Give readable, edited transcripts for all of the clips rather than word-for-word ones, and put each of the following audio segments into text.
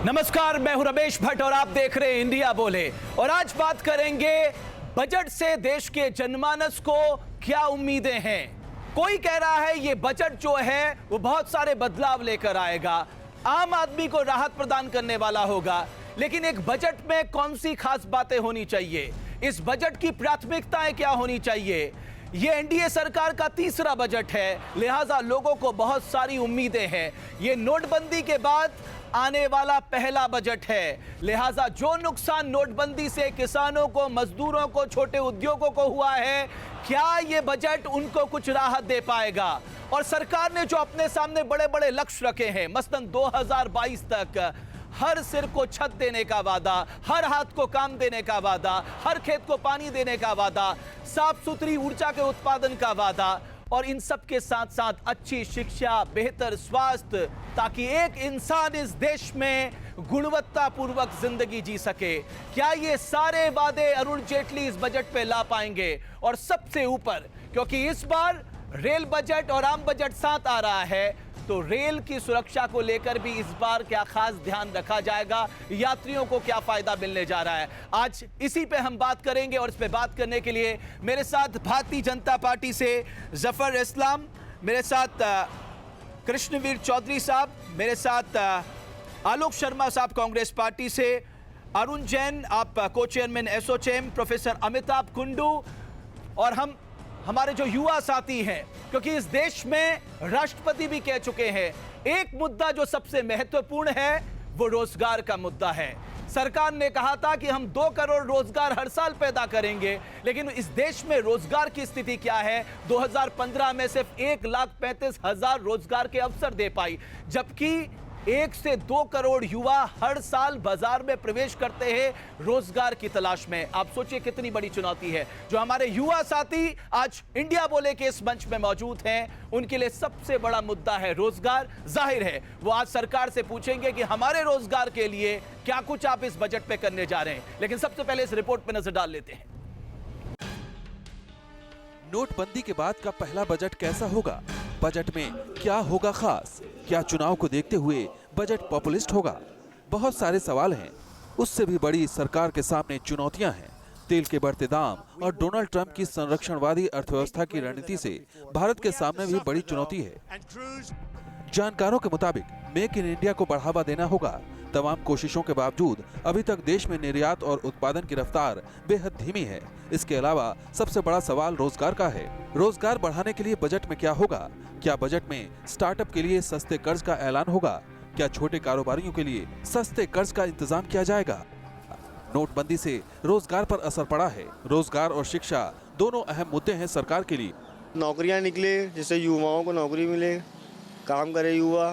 नमस्कार, मैं हूं रमेश भट्ट और आप देख रहे हैं इंडिया बोले। और आज बात करेंगे बजट से देश के जनमानस को क्या उम्मीदें हैं। कोई कह रहा है ये बजट जो है वो बहुत सारे बदलाव लेकर आएगा, आम आदमी को राहत प्रदान करने वाला होगा। लेकिन एक बजट में कौन सी खास बातें होनी चाहिए, इस बजट की प्राथमिकताएं क्या होनी चाहिए। ये एनडीए सरकार का तीसरा बजट है, लिहाजा लोगों को बहुत सारी उम्मीदें हैं। ये नोटबंदी के बाद आने वाला पहला बजट है, लिहाजा जो नुकसान नोटबंदी से किसानों को, मजदूरों को, छोटे उद्योगों को हुआ है, क्या ये बजट उनको कुछ राहत दे पाएगा। और सरकार ने जो अपने सामने बड़े बड़े लक्ष्य रखे हैं, मसलन 2022 तक हर सिर को छत देने का वादा, हर हाथ को काम देने का वादा, हर खेत को पानी देने का वादा, साफ सुथरी ऊर्जा के उत्पादन का वादा, और इन सब के साथ साथ अच्छी शिक्षा, बेहतर स्वास्थ्य, ताकि एक इंसान इस देश में गुणवत्तापूर्वक जिंदगी जी सके। क्या ये सारे वादे अरुण जेटली इस बजट पे ला पाएंगे। और सबसे ऊपर, क्योंकि इस बार रेल बजट और आम बजट साथ आ रहा है, तो रेल की सुरक्षा को लेकर भी इस बार क्या खास ध्यान रखा जाएगा, यात्रियों को क्या फायदा मिलने जा रहा है, आज इसी पे हम बात करेंगे। और इस पे बात करने के लिए मेरे साथ भारतीय जनता पार्टी से जफर इस्लाम, मेरे साथ कृष्णवीर चौधरी साहब, मेरे साथ आलोक शर्मा साहब कांग्रेस पार्टी से, अरुण जैन आप को चेयरमैन एसोचैम, प्रोफेसर अमिताभ कुंडू, और हमारे जो युवा साथी हैं, क्योंकि इस देश में राष्ट्रपति भी कह चुके हैं एक मुद्दा जो सबसे महत्वपूर्ण है वो रोजगार का मुद्दा है। सरकार ने कहा था कि हम 2 करोड़ रोजगार हर साल पैदा करेंगे, लेकिन इस देश में रोजगार की स्थिति क्या है। 2015 में सिर्फ 1,35,000 रोजगार के अवसर दे पाई, जबकि 1 से 2 करोड़ युवा हर साल बाजार में प्रवेश करते हैं रोजगार की तलाश में। आप सोचिए कितनी बड़ी चुनौती है। जो हमारे युवा साथी आज इंडिया बोले के इस मंच में मौजूद हैं, उनके लिए सबसे बड़ा मुद्दा है रोजगार। जाहिर है वो आज सरकार से पूछेंगे कि हमारे रोजगार के लिए क्या कुछ आप इस बजट पे करने जा रहे हैं। लेकिन सबसे पहले इस रिपोर्ट पे नजर डाल लेते हैं। नोटबंदी के बाद का पहला बजट कैसा होगा, बजट में क्या होगा खास, क्या चुनाव को देखते हुए बजट पॉपुलिस्ट होगा। बहुत सारे सवाल हैं। उससे भी बड़ी सरकार के सामने चुनौतियां हैं। तेल के बढ़ते दाम और डोनाल्ड ट्रंप की संरक्षणवादी अर्थव्यवस्था की रणनीति से भारत के सामने भी बड़ी चुनौती है। जानकारों के मुताबिक मेक इन इंडिया को बढ़ावा देना होगा। तमाम कोशिशों के बावजूद अभी तक देश में निर्यात और उत्पादन की रफ्तार बेहद धीमी है। इसके अलावा सबसे बड़ा सवाल रोजगार का है। रोजगार बढ़ाने के लिए बजट में क्या होगा। क्या बजट में स्टार्टअप के लिए सस्ते कर्ज का ऐलान होगा। क्या छोटे कारोबारियों के लिए सस्ते कर्ज का इंतजाम किया जाएगा। नोटबंदी से रोजगार पर असर पड़ा है। रोजगार और शिक्षा दोनों अहम मुद्दे हैं सरकार के लिए। नौकरियां निकले जिससे युवाओं को नौकरी मिले, काम करे युवा।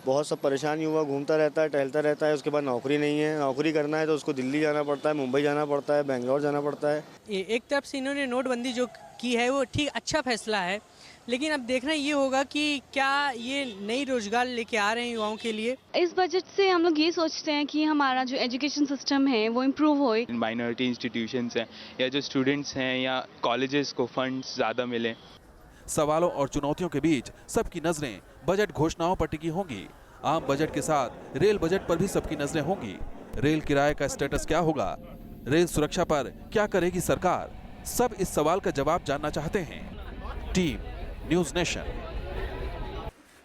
बहुत सब परेशान युवा घूमता रहता है, टहलता रहता है, उसके बाद नौकरी नहीं है। नौकरी करना है तो उसको दिल्ली जाना पड़ता है, मुंबई जाना पड़ता है, बेंगलोर जाना पड़ता है। एक तरफ से इन्होंने नोटबंदी जो की है वो ठीक अच्छा फैसला है, लेकिन अब देखना ये होगा कि क्या ये नई रोजगार लेके आ रहे हैं युवाओं के लिए। इस बजट से हम लोग ये सोचते हैं कि हमारा जो एजुकेशन सिस्टम है वो इम्प्रूव होए। माइनॉरिटी इंस्टीट्यूशंस हैं या जो स्टूडेंट्स हैं या कॉलेजेस को फंड्स ज़्यादा मिलें। सवालों और चुनौतियों के बीच सबकी नजरें बजट घोषणाओं पर टिकी होंगी। आम बजट के साथ रेल बजट पर भी सबकी नजरें होंगी। रेल किराए का स्टेटस क्या होगा, रेल सुरक्षा पर क्या करेगी सरकार, सब इस सवाल का जवाब जानना चाहते हैं। Team news nation.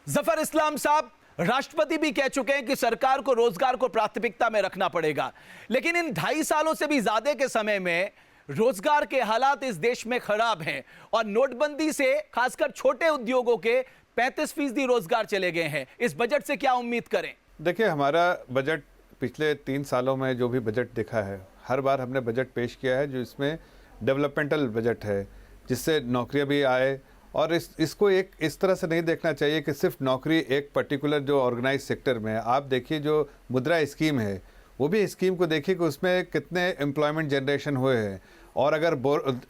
Zafar Islam साहब, राष्ट्रपति भी कह चुके हैं कि सरकार को रोजगार को प्राथमिकता में रखना पड़ेगा, लेकिन इन 2.5 सालों से भी ज्यादा के समय में रोजगार के हालात इस देश में खराब हैं और नोटबंदी से खासकर छोटे उद्योगों के 35% रोजगार चले गए हैं। इस बजट से क्या उम्मीद करें। देखिए, हमारा बजट पिछले 3 सालों में जो भी बजट दिखा है, हर बार हमने बजट पेश किया है जो इसमें डेवलपमेंटल बजट है, जिससे नौकरियां भी आए। और इसको एक इस तरह से नहीं देखना चाहिए कि सिर्फ नौकरी एक पर्टिकुलर जो ऑर्गेनाइज सेक्टर में है। आप देखिए जो मुद्रा स्कीम है, वो भी स्कीम को देखिए कि उसमें कितने एम्प्लॉयमेंट जनरेशन हुए हैं। और अगर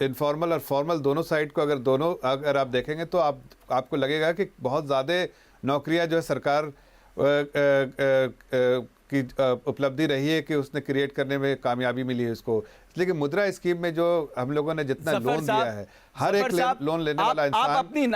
इनफॉर्मल और फॉर्मल दोनों साइड को अगर आप देखेंगे तो आपको लगेगा कि बहुत ज़्यादा नौकरियां जो है सरकार की उपलब्धि रही है कि उसने क्रिएट करने में कामयाबी मिली है उसको। लेकिन मुद्रा स्कीम में जो हम लोगों ने जितना लोन दिया है, हर एक लोन लेने वाला इंसान आप अपनी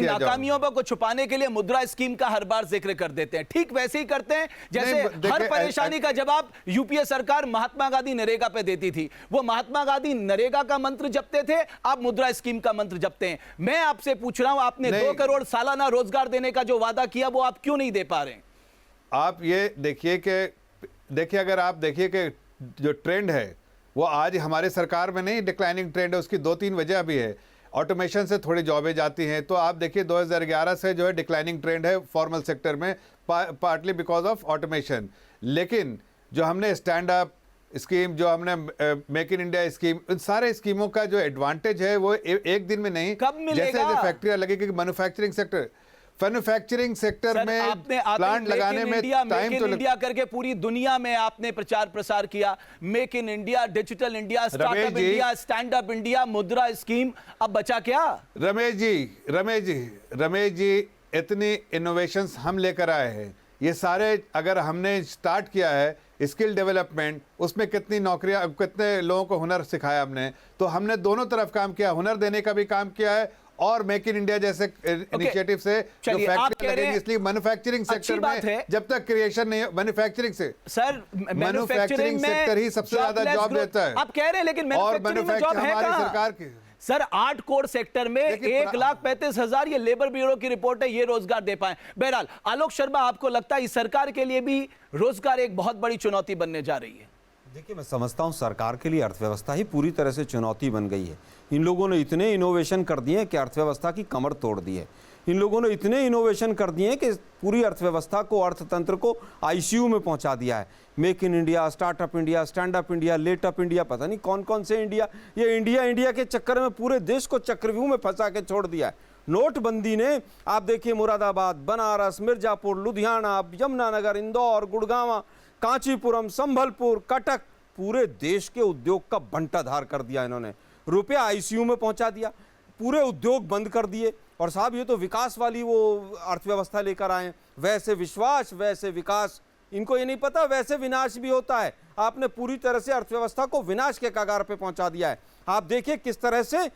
नाकामियों को छुपाने के लिए मुद्रा स्कीम का हर बार जिक्र कर देते हैं। ठीक वैसे ही करते हैं जैसे हर परेशानी का जवाब यूपीए सरकार महात्मा गांधी नरेगा पे देती थी। वो महात्मा गांधी नरेगा का मंत्र जपते थे, आप मुद्रा स्कीम का मंत्र जपते हैं। मैं आपसे पूछ रहा हूं, आपने 2 करोड़ सालाना रोजगार देने का जो वादा किया वो आप क्यों नहीं दे पा रहे हैं? आप ये देखिए अगर आप देखिए कि जो ट्रेंड है वो आज हमारे सरकार में नहीं डिक्लाइनिंग ट्रेंड है, उसकी 2-3 वजह भी है। ऑटोमेशन से थोड़ी जॉबें जाती हैं, तो आप देखिए 2011 से जो है डिक्लाइनिंग ट्रेंड है फॉर्मल सेक्टर में, पार्टली बिकॉज ऑफ ऑटोमेशन। लेकिन जो हमने स्टैंड अप स्कीम, जो हमने मेक इन इंडिया स्कीम, उन सारे स्कीमों का जो एडवांटेज है वो एक दिन में नहीं, कब मिलेगा? जैसे फैक्ट्रियां लगेगी, मैन्युफैक्चरिंग सेक्टर में आपने प्लांट लगाने में टाइम तो इंडिया करके पूरी दुनिया में आपने प्रचार प्रसार किया, make in India, digital India, startup India, stand up India, मुद्रा स्कीम, अब बचा क्या? रमेश जी इतनी इनोवेशंस हम लेकर आए हैं, ये सारे अगर हमने स्टार्ट किया है स्किल डेवलपमेंट, उसमें कितनी नौकरियां, कितने लोगों को हुनर सिखाया हमने, तो हमने दोनों तरफ काम किया, हुनर देने का भी काम किया है और मेक इन इंडिया जैसे इनिशिएटिव से जो फैक्ट्री लगेंगी, इसलिए मैन्युफैक्चरिंग सेक्टर में जब तक क्रिएशन नहीं, मैन्युफैक्चरिंग से सर मैन्युफैक्चरिंग सेक्टर ही सबसे ज्यादा जॉब देता है। आप कह रहे हैं लेकिन और मैन्युफैक्चरिंग हमारी सरकार की सर 8 कोर सेक्टर में 1,35,000 ये लेबर ब्यूरो की रिपोर्ट है, ये रोजगार दे पाए। बहरहाल आलोक शर्मा, आपको लगता है इस सरकार के लिए भी रोजगार एक बहुत बड़ी चुनौती बनने जा रही है? देखिए, मैं समझता हूं सरकार के लिए अर्थव्यवस्था ही पूरी तरह से चुनौती बन गई है। इन लोगों ने इतने इनोवेशन कर दिए कि अर्थव्यवस्था की कमर तोड़ दी है। इन लोगों ने इतने इनोवेशन कर दिए कि पूरी अर्थव्यवस्था को, अर्थतंत्र को आईसीयू में पहुंचा दिया है। Make in India, startup India, stand up India, let up India, पता नहीं कौन कौन से इंडिया, ये इंडिया के चक्कर में पूरे देश को चक्रव्यूह में फंसा के छोड़ दिया है। नोटबंदी ने, आप देखिए, मुरादाबाद, बनारस, मिर्जापुर, लुधियाना, यमुनानगर, इंदौर, गुड़गांव, कांचीपुरम, संभलपुर, कटक, पूरे देश के उद्योग का बंटाधार कर दिया इन्होंने। रुपया आईसीयू में पहुंचा दिया, पूरे उद्योग बंद कर दिए। और साहब, ये तो विकास वाली वो अर्थव्यवस्था लेकर आए, वैसे विश्वास वैसे विकास। इनको ये नहीं पता वैसे विनाश भी होता है। आपने पूरी तरह से अर्थव्यवस्था को विनाश के कगार पे पहुंचा दिया है। आप देखिए किस तरह से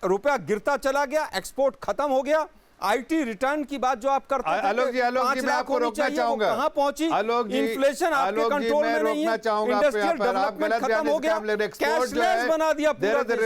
रुपया गिरता चला गया, एक्सपोर्ट खत्म हो गया। आईटी रिटर्न की बात जो आप करते हैं, आलोक जी मैं आपको रोकना चाहूंगा। कहां पहुंची? इन्फ्लेशन आपके कंट्रोल में नहीं है, इंडस्ट्रियल डेवलपमेंट खत्म हो गया, कैशलेस बना दिया पूरा देश।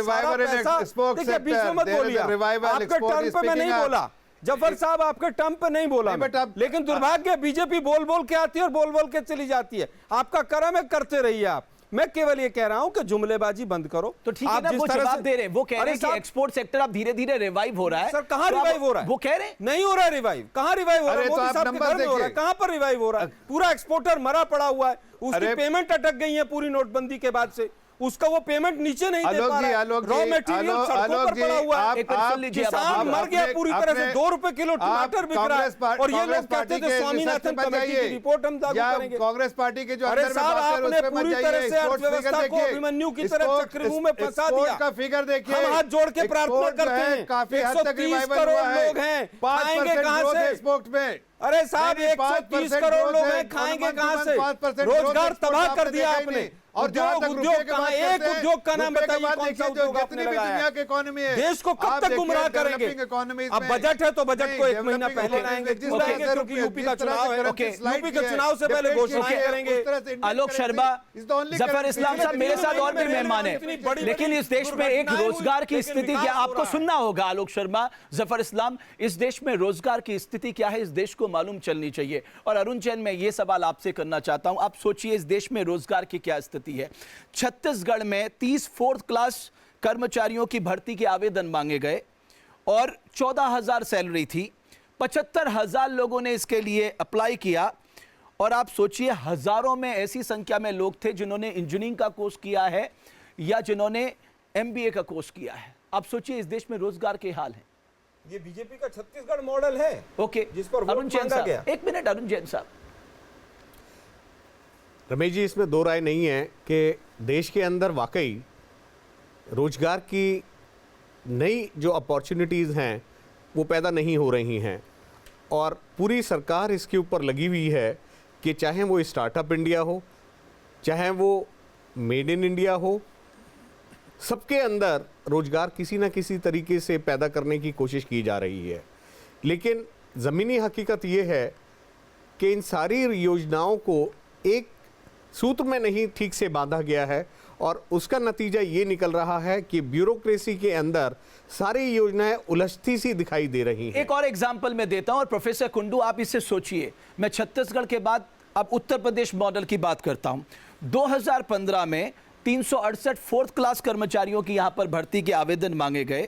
देखिए, बीच में मत बोलिए, आपके टर्म पे मैं नहीं बोला, जफर साहब आपके टर्म पे नहीं बोला, लेकिन दुर्भाग्य बीजेपी बोल बोल के आती है और बोल बोल के चली जाती है। आपका कर्म है, करते रहिए आप। मैं केवल ये कह रहा हूं कि जुमलेबाजी बंद करो। तो ठीक है ना, वो जवाब दे रहे हैं, वो कह रहे हैं कि एक्सपोर्ट सेक्टर अब धीरे-धीरे रिवाइव हो रहा है। सर, कहां रिवाइव हो रहा है? वो कह रहे हैं नहीं हो रहा है रिवाइव। कहां रिवाइव हो रहा है? मोदी साहब के घर में हो रहा है, कहां पर रिवाइव हो रहा है? पूरा एक्सपोर्टर मरा पड़ा हुआ है, उसकी पेमेंट अटक गई है पूरी नोटबंदी के बाद से, उसका वो पेमेंट नीचे नहीं दे पा रहा है। रॉ मटेरियल सड़कों पर पड़ा हुआ है, किसान मर गया पूरी तरह से। 2 रुपए किलो टमाटर बिक रहा है और ये लोग कहते थे स्वामीनाथन कमेटी की रिपोर्ट हम लागू करेंगे। कांग्रेस पार्टी के जो अरे साहब, आपने पूरी तरह से अर्थव्यवस्था को अभिमन्यु की तरह चक्रव्यूह में फंसा दिया। का फिगर देखिए, हम हाथ जोड़ के प्रार्थना करते हैं, काफी हद तक 130 करोड़ लोग हैं, खाएंगे कहां से? एक्सपोर्ट में अरे साहब 130 करोड़ लोग हैं, खाएंगे कहां से? रोजगार तबाह कर दिया आपने। और उद्योग कहां? एक उद्योग का नाम बताइए, कौन सा उद्योग आपने लगाया? देश को कब तक गुमराह करेंगे? अब बजट है तो बजट को 1 महीना पहले लाएंगे, क्योंकि यूपी का चुनाव है। यूपी के चुनाव से पहले घोषणाएं करेंगे। आलोक शर्मा, जफर इस्लाम साहब मेरे साथ और भी मेहमान हैं, लेकिन इस देश में एक रोजगार की स्थिति क्या, आपको सुनना होगा आलोक शर्मा, जफर इस्लाम, इस देश में रोजगार की स्थिति क्या है, इस देश को मालूम चलनी चाहिए। और अरुण जैन, मैं ये सवाल आपसे करना चाहता हूं, आप सोचिए इस देश में रोजगार की क्या स्थिति है। छत्तीसगढ़ में 30 4th क्लास कर्मचारियों की भर्ती के आवेदन मांगे गए और 14,000 सैलरी थी। 75,000 लोगों ने इसके लिए अप्लाई किया और आप सोचिए हजारों में ऐसी संख्या में लोग थे जिन्होंने इंजीनियरिंग का कोर्स किया है या जिन्होंने MBA का कोर्स किया है। आप सोचिए इस देश में रोजगार के हाल है। ये बीजेपी का छत्तीसगढ़ मॉडल है। ओके, जिस पर अरुण जैन साहब, एक मिनट अरुण जैन साहब। रमेश जी, इसमें दो राय नहीं है कि देश के अंदर वाकई रोजगार की नई जो अपॉर्चुनिटीज़ हैं वो पैदा नहीं हो रही हैं और पूरी सरकार इसके ऊपर लगी हुई है कि चाहे वो स्टार्टअप इंडिया हो, चाहे वो मेड इन इंडिया हो, सबके अंदर रोजगार किसी ना किसी तरीके से पैदा करने की कोशिश की जा रही है। लेकिन ज़मीनी हकीकत ये है कि इन सारी योजनाओं को एक सूत्र में नहीं ठीक से बांधा गया है और उसका नतीजा ये निकल रहा है कि ब्यूरोक्रेसी के अंदर सारी योजनाएं उलझती सी दिखाई ददे रही हैं। एक और एग्जाम्पल मैं देता हूं और प्रोफेसर कुंडू आप इससे सोचिए। मैं छत्तीसगढ़ के बाद अब उत्तर प्रदेश मॉडल की बात करता हूं। 2015 में 368 फोर्थ क्लास कर्मचारियों की यहां पर भर्ती के आवेदन मांगे गए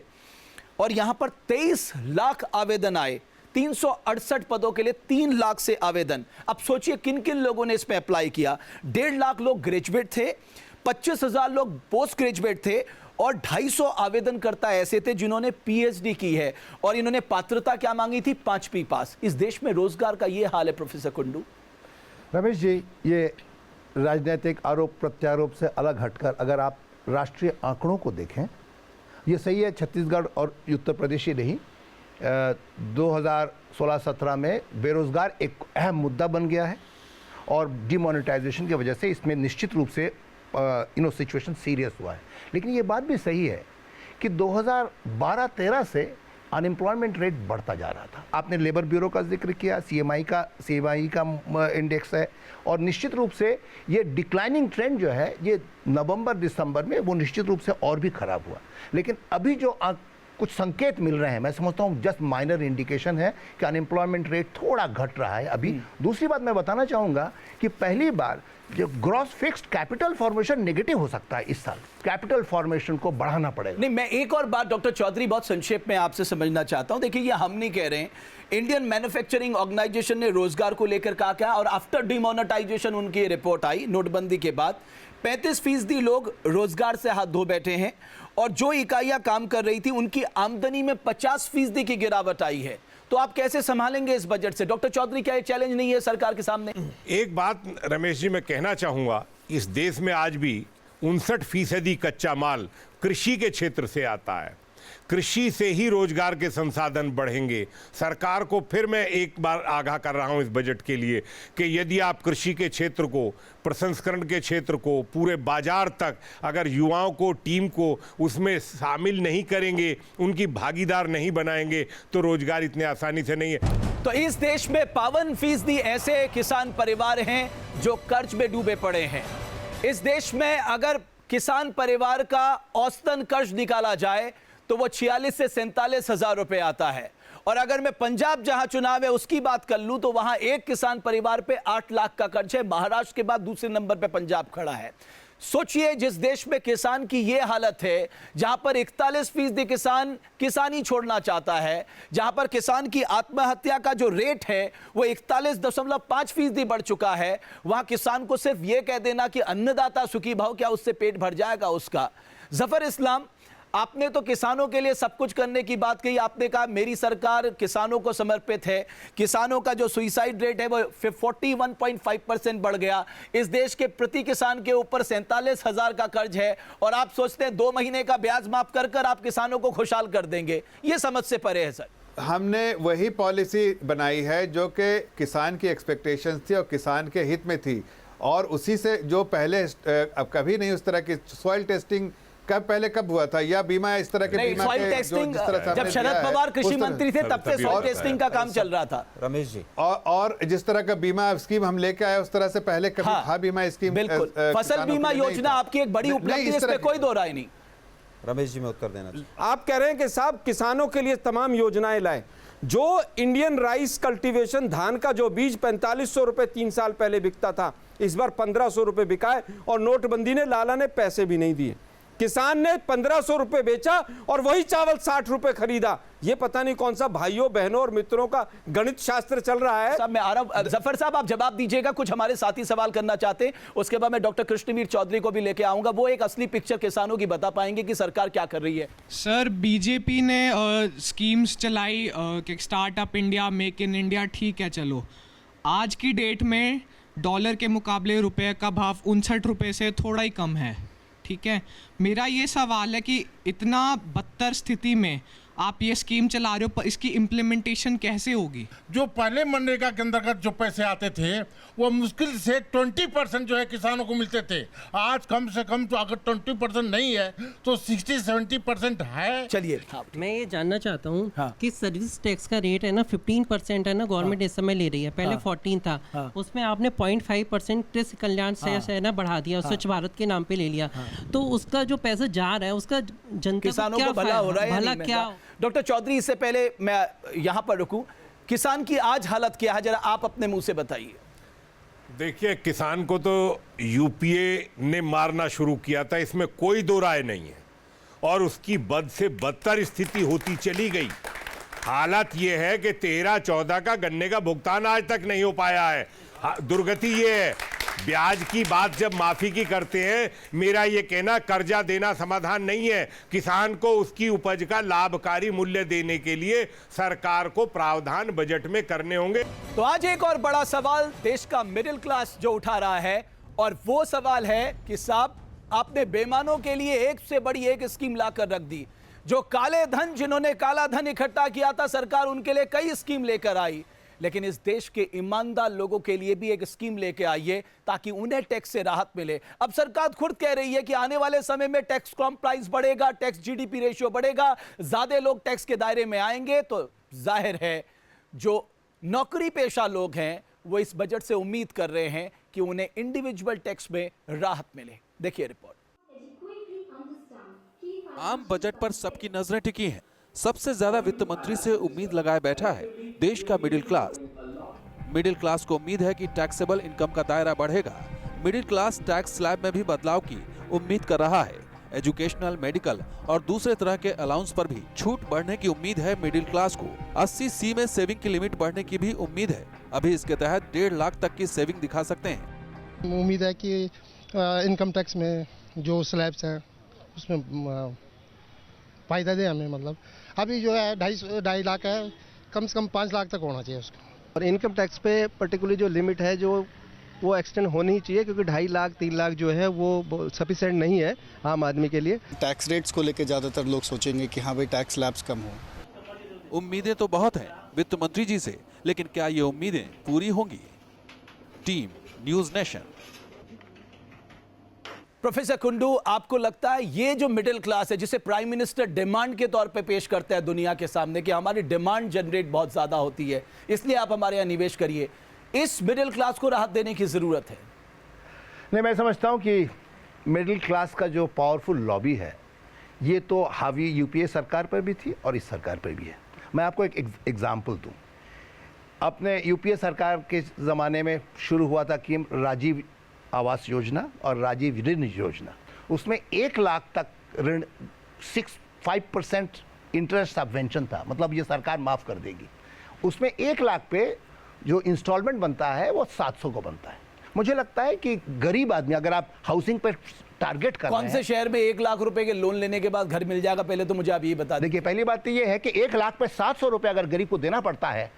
और यहां पर 23 लाख आवेदन आए। 368 पदों के लिए 3 लाख से आवेदन। अब सोचिए किन किन लोगों ने इसमें अप्लाई किया। 1.5 लाख लोग ग्रेजुएट थे, 25,000 लोग पोस्ट ग्रेजुएट थे और 250 आवेदनकर्ता ऐसे थे जिन्होंने पीएचडी की है और इन्होंने पात्रता क्या मांगी थी? 5वीं पास। इस देश में रोजगार का यह हाल है प्रोफेसर कुंडू। रमेश जी, ये राजनीतिक आरोप प्रत्यारोप से अलग हटकर अगर आप राष्ट्रीय आंकड़ों को देखें, ये सही है छत्तीसगढ़ और उत्तर प्रदेश ही नहीं, 2016-17 में बेरोजगार एक अहम मुद्दा बन गया है और डिमोनेटाइजेशन की वजह से इसमें निश्चित रूप से सिचुएशन सीरियस हुआ है। लेकिन ये बात भी सही है कि 2012-13 से अनएम्प्लॉयमेंट रेट बढ़ता जा रहा था। आपने लेबर ब्यूरो का जिक्र किया, सीएमआई का इंडेक्स है और निश्चित रूप से ये डिक्लाइनिंग ट्रेंड जो है ये नवंबर दिसंबर में वो निश्चित रूप से और भी खराब हुआ। लेकिन अभी जो कुछ संकेत मिल रहे हैं, मैं समझता हूँ जस्ट माइनर इंडिकेशन है कि अनएम्प्लॉयमेंट रेट थोड़ा घट रहा है अभी। दूसरी बात मैं बताना चाहूँगा कि पहली बार जो gross fixed capital formation negative हो सकता है इस साल। कैपिटल फॉर्मेशन को बढ़ाना पड़ेगा। नहीं, मैं एक और बात डॉक्टर चौधरी बहुत संक्षेप में आपसे समझना चाहता हूं। देखिए, ये हम नहीं कह रहे हैं, इंडियन मैन्युफैक्चरिंग ऑर्गेनाइजेशन ने रोजगार को लेकर कहा क्या, और आफ्टर डिमोनेटाइजेशन उनकी रिपोर्ट आई नोटबंदी के बाद 35% लोग रोजगार से हाथ धो बैठे हैं और जो इकाइयां काम कर रही थी उनकी आमदनी में 50% की गिरावट आई है। तो आप कैसे संभालेंगे इस बजट से? डॉक्टर चौधरी, क्या ये चैलेंज नहीं है सरकार के सामने? एक बात रमेश जी मैं कहना चाहूंगा, इस देश में आज भी 59% कच्चा माल कृषि के क्षेत्र से आता है। कृषि से ही रोजगार के संसाधन बढ़ेंगे। सरकार को फिर मैं एक बार आगाह कर रहा हूं इस बजट के लिए कि यदि आप कृषि के क्षेत्र को, प्रसंस्करण के क्षेत्र को, पूरे बाजार तक अगर युवाओं को, टीम को उसमें शामिल नहीं करेंगे, उनकी भागीदार नहीं बनाएंगे तो रोजगार इतने आसानी से नहीं है। तो इस देश में 52% ऐसे किसान परिवार हैं जो कर्ज में डूबे पड़े हैं। इस देश में अगर किसान परिवार का औसतन कर्ज निकाला जाए तो वो 46 से 47 हजार रुपए आता है। और अगर मैं पंजाब जहां चुनाव है उसकी बात कर लूं तो वहां एक किसान परिवार पे 8 लाख का कर्ज है। महाराष्ट्र के बाद दूसरे नंबर पे पंजाब खड़ा है। सोचिए, जिस देश में किसान की यह हालत है, जहां पर 41% किसान किसानी छोड़ना चाहता है, जहां पर किसान की आत्महत्या का जो रेट है वो 41.5% बढ़ चुका है, वहां किसान को सिर्फ यह कह देना कि अन्नदाता सुखी भव, क्या उससे पेट भर जाएगा उसका? जफर इस्लाम, आपने तो किसानों के लिए सब कुछ करने की बात कही। आपने कहा मेरी सरकार किसानों को समर्पित है। किसानों का जो सुइसाइड रेट है वो 41.5% बढ़ गया। इस देश के प्रति किसान के ऊपर 47,000 का कर्ज है और आप सोचते हैं 2 महीने का ब्याज माफ कर आप किसानों को खुशहाल कर देंगे। ये समझ से परे है सर। हमने वही पॉलिसी बनाई है जो कि किसान की एक्सपेक्टेशंस थी और किसान के हित में थी, और उसी से जो पहले अब कभी नहीं उस तरह की सॉइल टेस्टिंग कब हुआ था, या बीमा इस तरह के बीमा सॉइल टेस्टिंग जब शरद पवार कृषि मंत्री थे तब से सॉइल टेस्टिंग का काम चल रहा था रमेश जी। और जिस तरह का बीमा स्कीम हम लेके आए उस तरह से पहले कभी था बीमा स्कीम। बिल्कुल, फसल बीमा योजना आपकी एक बड़ी उपलब्धि है, इस पे कोई दो राय नहीं। रमेश जी मैं उत्तर देना चाहूँ। आप कह रहे हैं कि साहब किसानों के लिए तमाम योजनाएं लाए। जो इंडियन राइस कल्टीवेशन, धान का जो बीज 4500 रुपए 3 साल पहले बिकता था, इस बार 1500 रुपए बिका है और नोटबंदी ने, लाला ने पैसे भी नहीं दिए। किसान ने 1500 रुपए बेचा और वही चावल 60 रुपए खरीदा। ये पता नहीं कौन सा भाइयों बहनों और मित्रों का गणित शास्त्र चल रहा है। साहब मैं आ रहा हूं, जफर साहब आप जवाब दीजिएगा। कुछ हमारे साथी सवाल करना चाहते हैं, उसके बाद मैं डॉक्टर कृष्णवीर चौधरी को भी लेके आऊंगा। वो एक असली पिक्चर किसानों की बता पाएंगे कि सरकार क्या कर रही है। सर, बीजेपी ने स्कीम्स चलाई कि startup India, make in India, ठीक है चलो। आज की डेट में डॉलर के मुकाबले रुपए का भाव 59 रुपये से थोड़ा ही कम है, ठीक है। मेरा ये सवाल है कि इतना बदतर स्थिति में आप ये स्कीम चला रहे हो, पर इसकी इम्प्लीमेंटेशन कैसे होगी? जो पहले मनरेगा के अंतर्गत जो पैसे आते थे वो मुश्किल से 20% जो है किसानों को मिलते थे। आज कम से कम तो अगर 20% नहीं है तो 60-70% है। चलिए मैं ये जानना चाहता हूँ कि सर्विस टैक्स का रेट है ना 15% है ना, गवर्नमेंट इस समय ले रही है, पहले 14 था, उसमें आपने 0.5% कृषि कल्याण से है ना बढ़ा दिया, स्वच्छ भारत के नाम पे ले लिया, तो उसका जो पैसा जा रहा है उसका जनता किसानों को भला हो रहा है, भला क्या? डॉक्टर चौधरी, इससे पहले मैं यहाँ पर रुकूं, किसान की आज हालत क्या है, जरा आप अपने मुंह से बताइए। देखिए, किसान को तो यूपीए ने मारना शुरू किया था, इसमें कोई दो राय नहीं है, और उसकी बद से बदतर स्थिति होती चली गई। हालत यह है कि 13-14 का गन्ने का भुगतान आज तक नहीं हो पाया है। दुर्गति ये है, ब्याज की बात जब माफी की करते हैं, मेरा ये कहना कर्जा देना समाधान नहीं है। किसान को उसकी उपज का लाभकारी मूल्य देने के लिए सरकार को प्रावधान बजट में करने होंगे। तो आज एक और बड़ा सवाल देश का मिडिल क्लास जो उठा रहा है, और वो सवाल है कि साहब आपने बेईमानों के लिए एक से बड़ी एक स्कीम लाकर रख दी। जो काले धन, जिन्होंने काला धन इकट्ठा किया था, सरकार उनके लिए कई स्कीम लेकर आई, लेकिन इस देश के ईमानदार लोगों के लिए भी एक स्कीम लेके आइए ताकि उन्हें टैक्स से राहत मिले। अब सरकार खुद कह रही है कि आने वाले समय में टैक्स कॉम्प्लाइंस बढ़ेगा, टैक्स जीडीपी रेशियो बढ़ेगा, ज्यादा लोग टैक्स के दायरे में आएंगे। तो जाहिर है जो नौकरी पेशा लोग हैं वो इस बजट से उम्मीद कर रहे हैं कि उन्हें इंडिविजुअल टैक्स में राहत मिले। देखिए रिपोर्ट। आम बजट पर सबकी नजरें टिकी हैं। सबसे ज्यादा वित्त मंत्री से उम्मीद लगाए बैठा है देश का मिडिल क्लास। मिडिल क्लास को उम्मीद है कि टैक्सेबल इनकम का दायरा बढ़ेगा। मिडिल क्लास टैक्स स्लैब में भी बदलाव की उम्मीद कर रहा है। एजुकेशनल, मेडिकल और दूसरे तरह के अलाउंस पर भी छूट बढ़ने की उम्मीद है मिडिल क्लास को। 80C में सेविंग की लिमिट बढ़ने की भी उम्मीद है। अभी इसके तहत 1.5 लाख तक की सेविंग दिखा सकते हैं। उम्मीद है कि इनकम टैक्स में जो स्लैब्स हैं उसमें फायदा दे हमें। मतलब अभी जो है 2.5 लाख है, कम से कम 5 लाख तक होना चाहिए उसका। और इनकम टैक्स पे पर्टिकुलरली जो लिमिट है जो वो एक्सटेंड होनी ही चाहिए, क्योंकि 2.5 लाख 3 लाख जो है वो सफिशिएंट नहीं है आम आदमी के लिए। टैक्स रेट्स को लेकर ज़्यादातर लोग सोचेंगे कि हाँ भाई टैक्स स्लैब्स कम हो। उम्मीदें तो बहुत हैं वित्त मंत्री जी से, लेकिन क्या ये उम्मीदें पूरी होंगी? Team news nation. Professor Kundu, आपको लगता है ये जो मिडिल क्लास है, जिसे प्राइम मिनिस्टर डिमांड के तौर पे पेश करता है दुनिया के सामने कि हमारी डिमांड जनरेट बहुत ज्यादा होती है, इसलिए आप हमारे यहाँ निवेश करिए, इस मिडिल क्लास को राहत देने की जरूरत है? नहीं, मैं समझता हूँ कि मिडिल क्लास का जो पावरफुल लॉबी है ये तो हावी यूपीए सरकार पर भी थी और इस सरकार पर भी है। मैं आपको एक एग्जाम्पल दूँ। अपने यूपीए सरकार के ज़माने में शुरू हुआ था कि राजीव आवास योजना और राजीव ऋण योजना, उसमें 1 लाख तक ऋण 5% इंटरेस्ट सबवेंशन था, मतलब ये सरकार माफ़ कर देगी। उसमें 1 लाख पे जो इंस्टॉलमेंट बनता है वो 700 को बनता है। मुझे लगता है कि गरीब आदमी, अगर आप हाउसिंग पर टारगेट कर रहे हैं, कौन से शहर में 1 लाख रुपए के लोन लेने के बाद घर मिल जाएगा, पहले तो मुझे आप ये बता देखिए। पहली बात तो ये है कि 1 लाख पे 700 रुपये अगर गरीब को देना पड़ता है,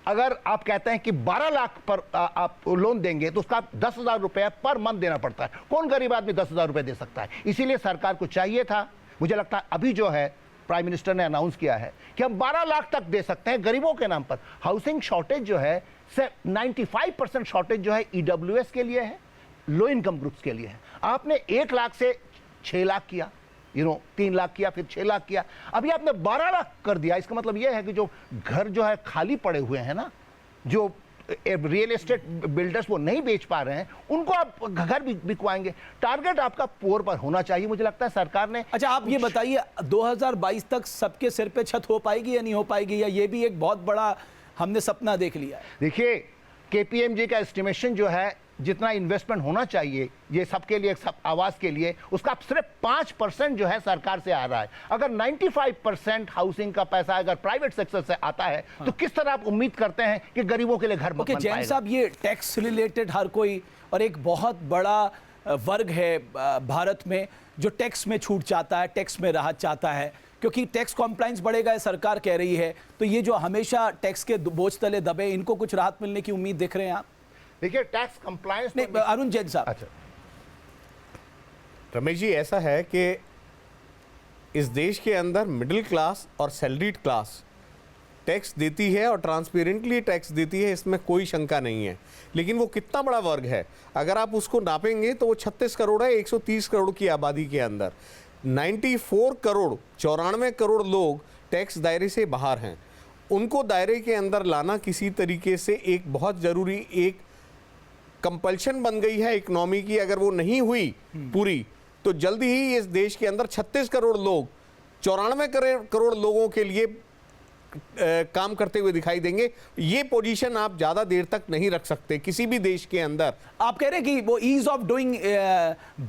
अगर आप कहते हैं कि 12 लाख पर आप लोन देंगे तो उसका 10,000 रुपये पर मंथ देना पड़ता है। कौन गरीब आदमी 10,000 रुपये दे सकता है? इसीलिए सरकार को चाहिए था, मुझे लगता है अभी जो है प्राइम मिनिस्टर ने अनाउंस किया है कि हम 12 लाख तक दे सकते हैं गरीबों के नाम पर। हाउसिंग शॉर्टेज जो है 95% शॉर्टेज जो है EWS के लिए है, लो इनकम ग्रुप्स के लिए है। आपने 1 लाख से 6 लाख किया, 3 लाख किया, फिर 6 लाख किया, अभी आपने 12 लाख कर दिया। इसका मतलब यह है कि जो घर जो है खाली पड़े हुए हैं ना, जो रियल एस्टेट बिल्डर्स वो नहीं बेच पा रहे हैं, उनको आप घर भी बिकवाएंगे। टारगेट आपका पुअर पर होना चाहिए। मुझे लगता है सरकार ने। अच्छा, आप ये बताइए 2022 तक सबके सिर पे छत हो पाएगी या नहीं हो पाएगी, या ये भी एक बहुत बड़ा हमने सपना देख लिया है? देखिए, KPMG का एस्टिमेशन जो है जितना इन्वेस्टमेंट होना चाहिए ये सबके लिए, सब आवास के लिए, उसका सिर्फ 5% जो है सरकार से आ रहा है। अगर 95% हाउसिंग का पैसा अगर प्राइवेट सेक्टर से आता है तो किस तरह आप उम्मीद करते हैं कि गरीबों के लिए घर बन पाएगा? जैन साहब, ये टैक्स रिलेटेड हर कोई, और एक बहुत बड़ा वर्ग है भारत में जो टैक्स में छूट चाहता है, टैक्स में राहत चाहता है, क्योंकि टैक्स कॉम्प्लाइंस बढ़ेगा सरकार कह रही है। तो ये जो हमेशा टैक्स के बोझ तले दबे, इनको कुछ राहत मिलने की उम्मीद देख रहे हैं आप? देखिए, टैक्स कंप्लायंस नहीं, अरुण जैन साहब। अच्छा रमेश जी, ऐसा है कि इस देश के अंदर मिडिल क्लास और सैलरीड क्लास टैक्स देती है और ट्रांसपेरेंटली टैक्स देती है, इसमें कोई शंका नहीं है। लेकिन वो कितना बड़ा वर्ग है, अगर आप उसको नापेंगे तो वो 36 करोड़ है 130 करोड़ की आबादी के अंदर। 94 करोड़ लोग टैक्स दायरे से बाहर हैं। उनको दायरे के अंदर लाना किसी तरीके से एक बहुत ज़रूरी एक कंपल्शन बन गई है इकोनॉमी की। अगर वो नहीं हुई पूरी तो जल्दी ही इस देश के अंदर 36 करोड़ लोग 94 करोड़ लोगों के लिए काम करते हुए दिखाई देंगे। ये पोजीशन आप ज्यादा देर तक नहीं रख सकते किसी भी देश के अंदर। आप कह रहे हैं कि वो ईज ऑफ डूइंग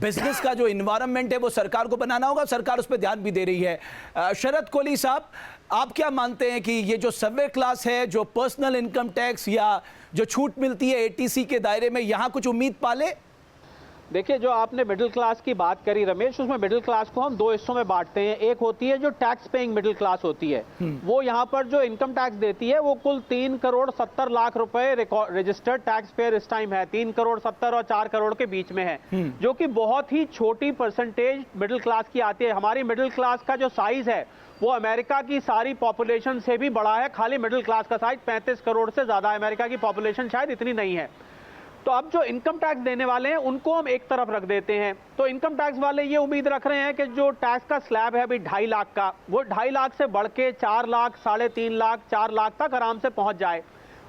बिजनेस का जो इन्वायरमेंट है वो सरकार को बनाना होगा, सरकार उस पर ध्यान भी दे रही है। शरद कोहली साहब, आप क्या मानते हैं कि ये जो सर्वे क्लास है, जो पर्सनल इनकम टैक्स या जो छूट मिलती है एटीसी के दायरे में, यहां कुछ उम्मीद पाले? देखिए, जो आपने मिडिल क्लास की बात करी रमेश, उसमें मिडिल क्लास को हम दो हिस्सों में बांटते हैं। एक होती है जो टैक्स पेइंग मिडिल क्लास होती है, वो यहाँ पर जो इनकम टैक्स देती है वो कुल 3 करोड़ 70 लाख रुपए रजिस्टर्ड टैक्स पेयर इस टाइम है। 3 करोड़ 70 और 4 करोड़ के बीच में है, जो कि बहुत ही छोटी परसेंटेज मिडिल क्लास की आती है। हमारी मिडिल क्लास का जो साइज है वो अमेरिका की सारी पॉपुलेशन से भी बड़ा है। खाली मिडिल क्लास का साइज 35 करोड़ से ज्यादा है, अमेरिका की पॉपुलेशन शायद इतनी नहीं है। तो अब जो इनकम टैक्स देने वाले हैं उनको हम एक तरफ रख देते हैं। तो इनकम टैक्स वाले ये उम्मीद रख रहे हैं कि जो टैक्स का स्लैब है अभी 2.5 लाख का, वो 2.5 लाख से बढ़ के 4 लाख, 3.5 लाख, 4 लाख तक आराम से पहुंच जाए।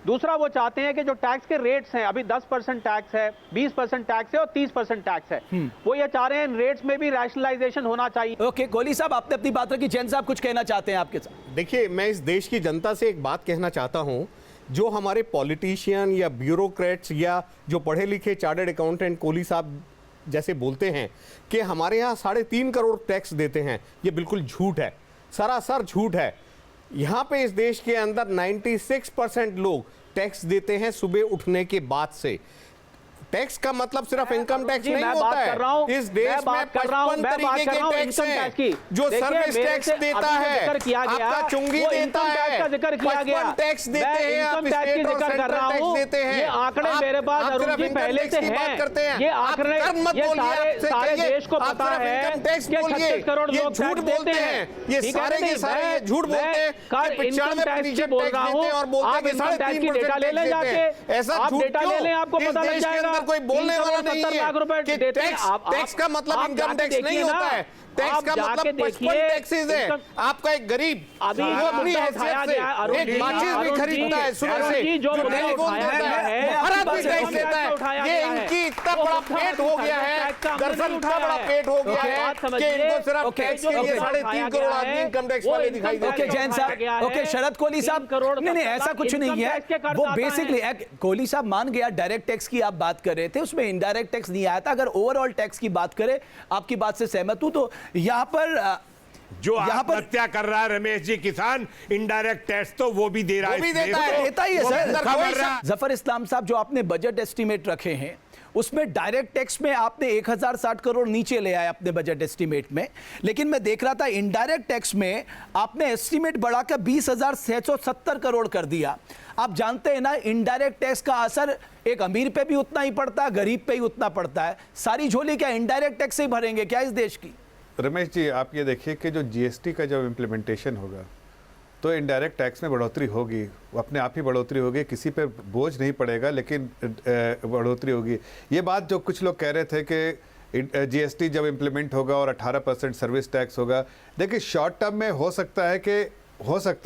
दूसरा, वो चाहते हैं कि जो टैक्स के रेट्स हैं, अभी 10% टैक्स है, 20% टैक्स है और 30% टैक्स है, वो ये चाह रहे हैं इन रेट्स में भी रैशनलाइजेशन होना चाहिए। ओके, कोहली साहब आपने अपनी बात रखी, जैन साहब कुछ कहना चाहते हैं आपके साथ? देखिए, मैं इस देश की जनता से एक बात कहना चाहता हूं, जो हमारे पॉलिटिशियन या ब्यूरोक्रेट्स या जो पढ़े लिखे चार्टर्ड अकाउंटेंट कोहली साहब जैसे बोलते हैं कि हमारे यहाँ 3.5 करोड़ टैक्स देते हैं, ये बिल्कुल झूठ है, सरासर झूठ है। यहाँ पे इस देश के अंदर 96% लोग टैक्स देते हैं सुबह उठने के बाद से। टैक्स का मतलब सिर्फ इनकम टैक्स नहीं होता है। इस देश में 55 तरीके के टैक्स हैं, जो सर्विस टैक्स देता है, आपका चुंगी देता है, 55 टैक्स देते हैं, आप स्टेट और सेंट्रल टैक्स देते हैं। ये आंकड़े मेरे पास अरुण जी पहले से हैं। ये आंकड़े ये सारे देश को पता है कि 36 करोड़ लोग झूठ बोलते हैं, ये सारे के सारे झूठ बोलते हैं। 95% बोल रहा हूँ और बोलते हैं कि 3.5% डेटा ले लें जाके, ऐसा झूठ डेटा ले लें, आपको पता लग जाएगा। कोई बोलने वाला नहीं है कि टैक्स का मतलब इनकम टैक्स नहीं होता है। टैक्स का मतलब 55 टैक्सेस है। आपका एक गरीब वो अपनी हैसियत से एक माचिस भी खरीदता है सुबह से, जो टेलीफोन देता है, हर आदमी टैक्स देता है। ये इनकी इतना बड़ा पेट हो गया है, दरअसल इतना बड़ा पेट हो गया है कि इनको सिर्फ टैक्स के लिए 3.5 करोड़ आदमी इनकम टैक्स वाले दिखाई देते हैं। ओके जैन साहब, ओके शरद कोहली साहब, नहीं ऐसा कुछ नहीं है। वो बेसिकली कोहली साहब मान गया, डायरेक्ट टैक्स की आप बात कर रहे थे, उसमें इनडायरेक्ट टैक्स नहीं आया था। अगर ओवरऑल टैक्स की बात करें, आपकी बात से सहमत हूं। तो यहाँ पर जो आत्महत्या कर रहा है रमेश जी किसान, इनडायरेक्ट टैक्स तो वो भी दे रहा है, देता ही है सर। जफर इस्लाम साहब, जो आपने बजट एस्टीमेट रखे हैं उसमें डायरेक्ट टैक्स में आपने 1060 करोड़ नीचे ले आए अपने बजट एस्टीमेट में, लेकिन मैं देख रहा था इनडायरेक्ट टैक्स में आपने एस्टीमेट बढ़ाकर 20,670 करोड़ कर दिया। आप जानते हैं ना, इनडायरेक्ट टैक्स का असर एक अमीर पे भी उतना ही पड़ता है, गरीब पे ही उतना पड़ता है। सारी झोली क्या इनडायरेक्ट टैक्स से ही भरेंगे क्या इस देश की? रमेश जी, आप ये देखिए कि जो जीएसटी का जब इम्प्लीमेंटेशन होगा तो इनडायरेक्ट टैक्स में बढ़ोतरी होगी, वो अपने आप ही बढ़ोतरी होगी, किसी पे बोझ नहीं पड़ेगा, लेकिन बढ़ोतरी होगी। ये बात जो कुछ लोग कह रहे थे कि जीएसटी जब इम्प्लीमेंट होगा और 18% सर्विस टैक्स होगा, देखिए शॉर्ट टर्म में हो सकता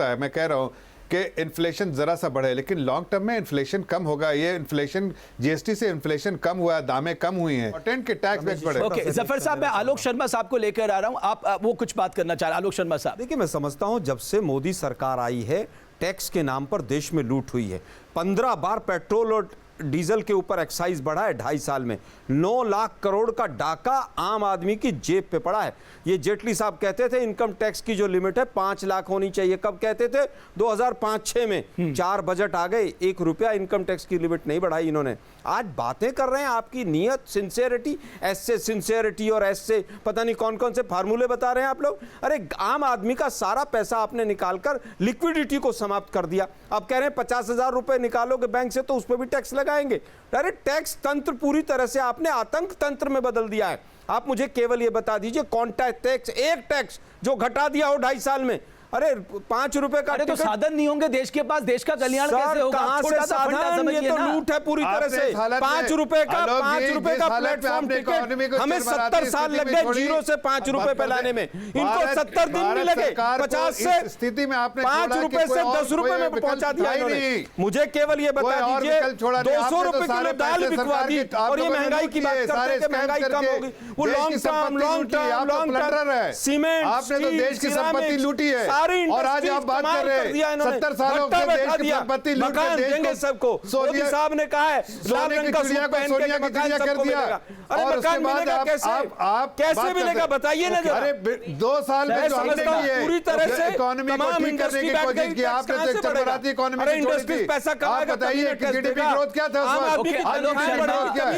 है, मैं कह रहा हूँ कि इन्फ्लेशन जरा सा बढ़े, लेकिन लॉन्ग टर्म में इन्फ्लेशन कम होगा। ये इन्फ्लेशन जीएसटी से इन्फ्लेशन कम हुआ है, दामें कम हुई हैं, अटेंड के टैक्स बेस बढ़े। ओके जफर साहब, मैं आलोक शर्मा साहब को लेकर आ रहा हूं, आप वो कुछ बात करना चाह रहे हैं। आलोक शर्मा साहब, देखिए मैं समझता हूं जब से मोदी सरकार आई है टैक्स के नाम पर देश में लूट हुई है। 15 बार पेट्रोल और डीजल के ऊपर एक्साइज बढ़ा है 2.5 साल में। 9 लाख करोड़ का डाका आम आदमी की जेब पे पड़ा है। ये जेटली साहब कहते थे इनकम टैक्स की जो लिमिट है 5 लाख होनी चाहिए, कब कहते थे? 2005-06 में। 4 बजट आ गए, 1 रुपया इनकम टैक्स की लिमिट नहीं बढ़ाई इन्होंने। आज बातें कर रहे हैं, आपकी नीयत सिंसियरिटी, ऐसे सिंसियरिटी और ऐसे पता नहीं कौन कौन से फार्मूले बता रहे हैं आप लोग। अरे आम आदमी का सारा पैसा आपने निकालकर लिक्विडिटी को समाप्त कर दिया। अब कह रहे हैं 50,000 रुपए निकालोगे बैंक से तो उस पर भी टैक्स लगा। लगाएंगे। अरे टैक्स तंत्र पूरी तरह से आपने आतंक तंत्र में बदल दिया है। आप मुझे केवल ये बता दीजिए कॉन्टैक्ट टैक्स, एक टैक्स जो घटा दिया हो 2.5 साल में। अरे 5 रुपए का तो साधन नहीं होंगे देश के पास, देश का कल्याण कैसे होगा? कहां से साधन? ये तो लूट है पूरी तरह से। 5 रुपए का प्लेटफॉर्म टिकट हमें 70 साल लग गए 0 से 5 रुपए पे लाने में, इनको 70 दिन नहीं लगे। 50 से स्थिति में आपने 5 रुपए से 10 रुपए में पहुंचा दिया इन्होंने। मुझे केवल ये बता दीजिए 200 रुपए किलो दाल बिकवा दी, और ये महंगाई की बात करते हैं कि महंगाई कम होगी। वो लॉन्ग टर्म सीमेंट, आपने तो देश की संपत्ति लूटी है, और आज आप बात कर रहे हैं 70 सालों से देश की संपत्ति लूट के देश को सबको। मोदी साहब ने कहा है लाल रंग का सूट पहन के मकान सबको मिलेगा। अरे मकान मिलेगा कैसे? आप कैसे मिलेगा बताइए ना जरा। अरे 2 साल में जो हमने किए पूरी तरह से इकोनॉमी को ठीक करने की कोशिश की आपने, तो चरमराती इकोनॉमी को छोड़ दी। पैसा आप बताइए कि जीडीपी ग्रोथ क्या था उस वक्त?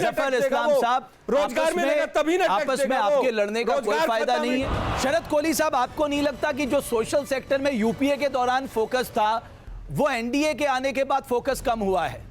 सफर इस्लाम साहब, रोजगार मिलेगा तभी ना आपस में आपके लड़ने का कोई फायदा नहीं है। शरद कोहली साहब, आपको नहीं लगता कि जो सोशल सेक्टर में यूपीए के दौरान फोकस था वो एनडीए के आने के बाद फोकस कम हुआ है?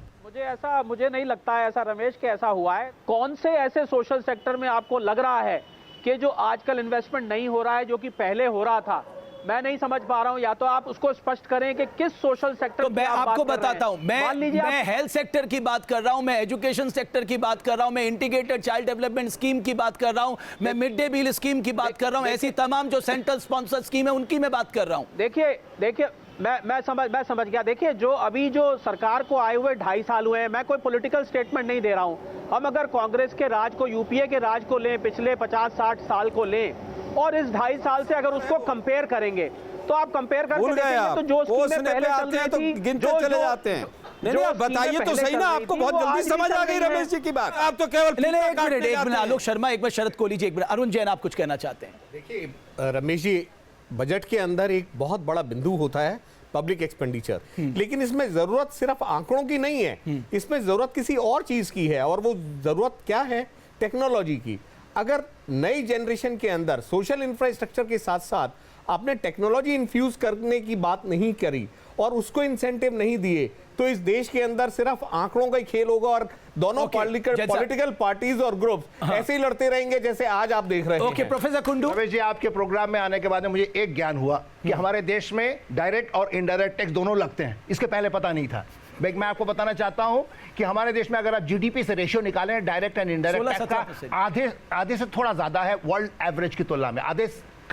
मुझे नहीं लगता है ऐसा रमेश कि ऐसा हुआ है। कौन से ऐसे सोशल सेक्टर में आपको लग रहा है कि जो आजकल इन्वेस्टमेंट नहीं हो रहा है जो कि पहले हो रहा था? मैं नहीं समझ पा रहा हूं, या तो आप उसको स्पष्ट करें कि किस सोशल सेक्टर। तो मैं आपको बताता हूं, मैं हेल्थ सेक्टर की बात कर रहा हूं, मैं एजुकेशन सेक्टर की बात कर रहा हूं, मैं इंटीग्रेटेड चाइल्ड डेवलपमेंट स्कीम की बात कर रहा हूं, मैं मिड डे मील स्कीम की बात कर रहा हूं, ऐसी तमाम जो सेंट्रल स्पॉन्सर स्कीम है उनकी मैं बात कर रहा हूं। देखिए मैं समझ गया। देखिए जो अभी जो सरकार को आए हुए 2.5 साल हुए हैं, मैं कोई पॉलिटिकल स्टेटमेंट नहीं दे रहा हूं। हम अगर कांग्रेस के राज को, यूपीए के राज को लें, पिछले 50-60 साल को लें, और इस 2.5 साल से अगर उसको कंपेयर करेंगे तो आप कंपेयर करके देखेंगे तो जो स्कीमें पहले चल रही थी, गिनते चले जाते हैं। नहीं आप बताइए तो सही ना, आपको बहुत जल्दी समझ आ गई रमेश जी की बात। आप तो केवल एक मिनट आलोक शर्मा, एक बार शरद कोहली जी, एक मिनट अरुण जैन, आप कुछ कहना चाहते हैं? देखिए रमेश जी, बजट के अंदर एक बहुत बड़ा बिंदु होता है पब्लिक एक्सपेंडिचर, लेकिन इसमें जरूरत सिर्फ आंकड़ों की नहीं है, इसमें जरूरत किसी और चीज की है। और वो जरूरत क्या है? टेक्नोलॉजी की। अगर नई जनरेशन के अंदर सोशल इंफ्रास्ट्रक्चर के साथ साथ आपने टेक्नोलॉजी इन्फ्यूज करने की बात नहीं करी और उसको इंसेंटिव नहीं दिए, तो इस देश के अंदर सिर्फ आंकड़ों का ही खेल होगा और दोनों पॉलिटिकल पार्टीज और ग्रुप्स ऐसे ही लड़ते रहेंगे जैसे आज आप देख रहे हैं। प्रोफेसर कुंडू, रमेश जी, आपके प्रोग्राम में आने के बाद मुझे एक ज्ञान हुआ कि हमारे देश में डायरेक्ट और इनडायरेक्ट टैक्स दोनों लगते हैं। इसके पहले पता नहीं था। मैं आपको बताना चाहता हूं कि हमारे देश में अगर आप जीडीपी से रेशियो निकालें, डायरेक्ट एंड इनडायरेक्ट टैक्स का आधे से थोड़ा ज्यादा है वर्ल्ड एवरेज की तुलना में,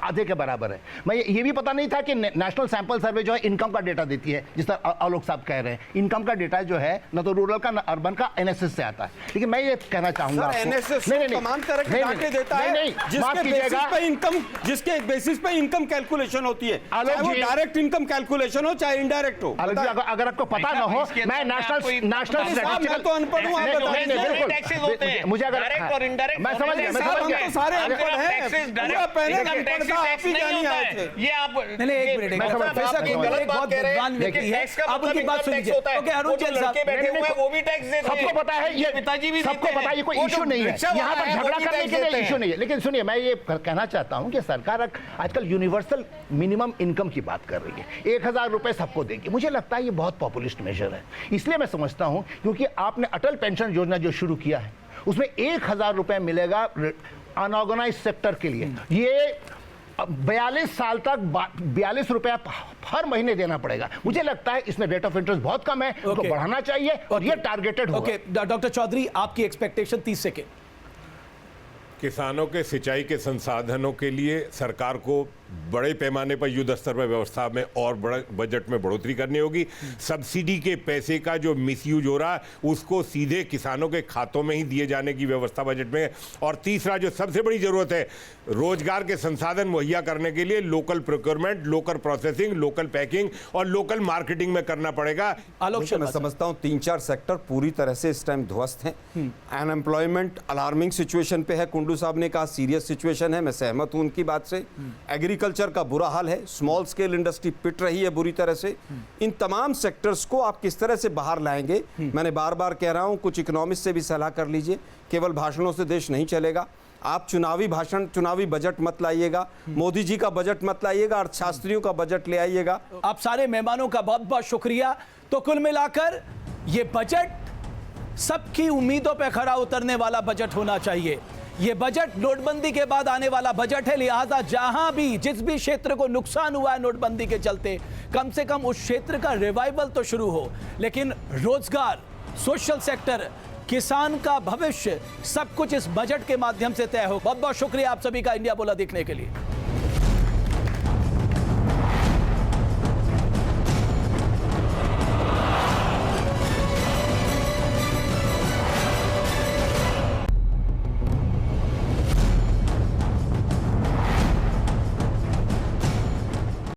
आधे के बराबर है। मैं ये भी पता नहीं था कि नेशनल सैंपल सर्वे जो है इनकम का डेटा देती है, जिस तरह आलोक साहब कह रहे हैं। इनकम का डेटा जो है न तो रूरल का न अर्बन का, एनएसएस से आता है। लेकिन मैं ये कहना चाहूंगा, एनएसएस तमाम तरह के डाटे देता है जिसके बेसिस पे इनकम कैलकुलेशन होती है, चाहे वो डायरेक्ट इनकम कैलकुलेशन हो चाहे इनडायरेक्ट हो। अगर आपको पता ना हो, मैं नेशनल मैं तो अनपढ़ हूं, आप बताइए मुझे। अगर मैं समझ गया, सारे अनपढ़ हैं, आप ही जानी आए थे। ये आप एक मिनट, बहुत बुद्धिमान व्यक्ति है, आप उनकी बात सुन लीजिए। ओके अरुण जैन साहब, बैठे हुए वो भी टैक्स देते हैं, सबको पता है, ये पिताजी भी सबको पता है, ये कोई इशू नहीं है, यहाँ पर झगड़ा करने के लिए इशू नहीं है। लेकिन सुनिए, मैं ये कहना चाहता हूँ कि सरकार आजकल यूनिवर्सल मिनिमम इनकम की बात कर रही है, 1000 रुपए सबको देगी। मुझे लगता है ये बहुत पॉपुलिस्ट मेजर है, इसलिए मैं समझता हूँ क्योंकि आपने अटल पेंशन योजना जो शुरू किया है उसमें 1000 रुपए मिलेगा अनऑर्गेनाइज सेक्टर के लिए। ये 42 साल तक 42 रुपया हर महीने देना पड़ेगा। मुझे लगता है इसमें रेट ऑफ इंटरेस्ट बहुत कम है, उसको बढ़ाना चाहिए और ये टारगेटेड होगा। डॉक्टर चौधरी, आपकी एक्सपेक्टेशन 30 सेकेंड। किसानों के सिंचाई के संसाधनों के लिए सरकार को बड़े पैमाने पर युद्ध स्तर पर व्यवस्था में और बड़े बजट में बढ़ोतरी करनी होगी। सब्सिडी के पैसे का जो मिसयूज हो रहा है उसको सीधे किसानों के खातों में ही दिए जाने की व्यवस्था बजट में। और तीसरा जो सबसे बड़ी जरूरत है, रोजगार के संसाधन मुहैया करने के लिए local procurement, local processing, local packing और लोकल मार्केटिंग में करना पड़ेगा। मैं समझता हूँ 3-4 सेक्टर पूरी तरह से इस टाइम ध्वस्त हैं। अनएम्प्लॉयमेंट अलार्मिंग सिचुएशन पे है, कुंडू साहब ने कहा सीरियस सिचुएशन है, मैं सहमत हूं उनकी बात से। एग्रीकल्चर का बुरा हाल है, स्मॉल स्केल इंडस्ट्री पिट रही है बुरी तरह से। इन तमाम सेक्टर्स को आप किस तरह से बाहर लाएंगे? मैंने बार बार कह रहा हूं, कुछ इकोनॉमिस्ट से भी सलाह कर लीजिए। केवल भाषणों से देश नहीं चलेगा। आप चुनावी भाषण, चुनावी बजट मत लाइएगा, मोदी जी का बजट मत लाइएगा, अर्थशास्त्रियों का बजट ले आइएगा। आप सारे मेहमानों का बहुत बहुत शुक्रिया। तो कुल मिलाकर ये बजट सबकी उम्मीदों पर खरा उतरने वाला बजट होना चाहिए। ये बजट नोटबंदी के बाद आने वाला बजट है, लिहाजा जहां भी जिस भी क्षेत्र को नुकसान हुआ है नोटबंदी के चलते, कम से कम उस क्षेत्र का रिवाइवल तो शुरू हो। लेकिन रोजगार, सोशल सेक्टर, किसान का भविष्य, सब कुछ इस बजट के माध्यम से तय हो। बहुत बहुत शुक्रिया आप सभी का इंडिया बोला देखने के लिए।